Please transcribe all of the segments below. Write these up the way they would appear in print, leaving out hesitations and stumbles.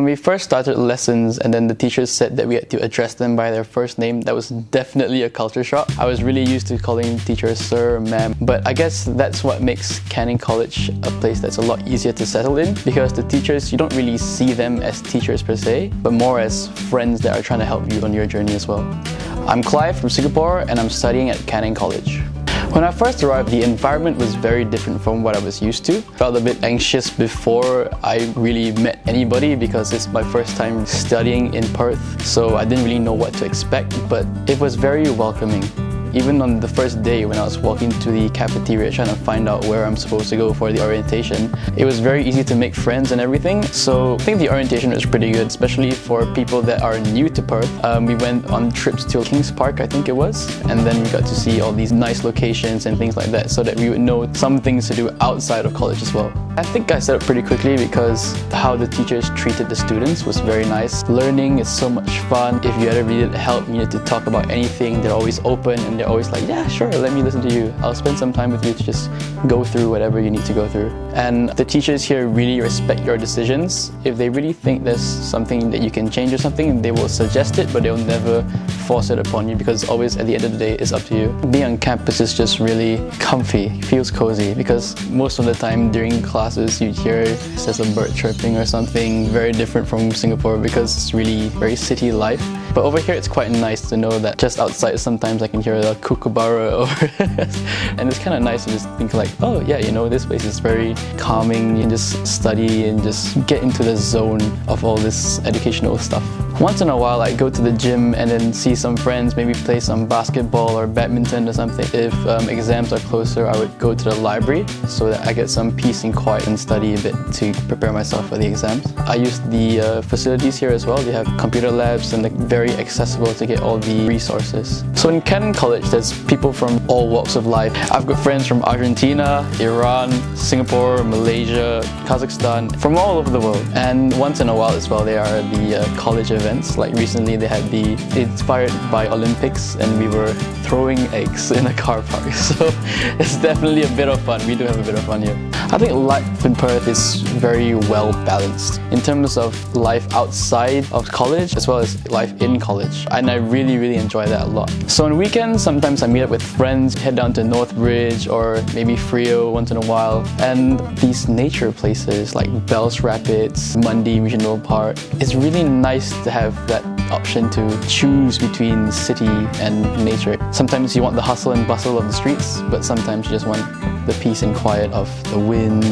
When we first started lessons and then the teachers said that we had to address them by their first name, that was definitely a culture shock. I was really used to calling teachers sir, ma'am, but I guess that's what makes Canning College a place that's a lot easier to settle in, because the teachers, you don't really see them as teachers per se, but more as friends that are trying to help you on your journey as well. I'm Clive from Singapore and I'm studying at Canning College. When I first arrived, the environment was very different from what I was used to. Felt a bit anxious before I really met anybody because it's my first time studying in Perth, so I didn't really know what to expect, but it was very welcoming. Even on the first day when I was walking to the cafeteria trying to find out where I'm supposed to go for the orientation, it was very easy to make friends and everything. So I think the orientation was pretty good, especially for people that are new to Perth. We went on trips to Kings Park, I think it was, and then we got to see all these nice locations and things like that so that we would know some things to do outside of college as well. I think I set up pretty quickly because how the teachers treated the students was very nice. Learning is so much fun. If you ever needed help, you need to talk about anything, they're always open and they're always like, yeah, sure, let me listen to you. I'll spend some time with you to just go through whatever you need to go through. And the teachers here really respect your decisions. If they really think there's something that you can change or something, they will suggest it, but they'll never force it upon you because always at the end of the day, it's up to you. Being on campus is just really comfy, feels cozy, because most of the time during classes you'd hear there's a bird chirping or something, very different from Singapore because it's really very city life. But over here it's quite nice to know that just outside sometimes I can hear the kookaburra over and it's kind of nice to just think like, oh yeah, you know, this place is very calming. You can just study and just get into the zone of all this educational stuff. Once in a while I go to the gym and then see some friends, maybe play some basketball or badminton or something. If exams are closer, I would go to the library so that I get some peace and quiet and study a bit to prepare myself for the exams. I use the facilities here as well. They have computer labs and they're very accessible to get all the resources. So in Canning College, there's people from all walks of life. I've got friends from Argentina, Iran, Singapore, Malaysia, Kazakhstan, from all over the world. And once in a while as well, there are the college events. Like recently they had the inspired by Olympics and we were throwing eggs in a car park. So it's definitely a bit of fun. We do have a bit of fun here. I think life in Perth is very well balanced in terms of life outside of college as well as life in college. And I really enjoy that a lot. So on weekends, sometimes I meet up with friends, head down to Northbridge or maybe Freo once in a while. And these nature places like Bells Rapids, Mundy Regional Park, it's really nice to have that option to choose between city and nature. Sometimes you want the hustle and bustle of the streets, but sometimes you just want the peace and quiet of the wind,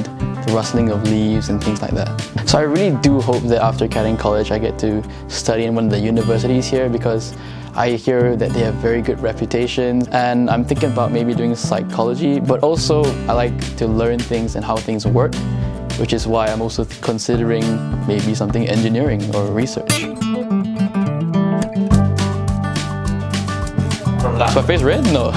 the rustling of leaves and things like that. So I really do hope that after Canning College I get to study in one of the universities here because I hear that they have very good reputations and I'm thinking about maybe doing psychology, but also I like to learn things and how things work, which is why I'm also considering maybe something engineering or research. Is my face red? No.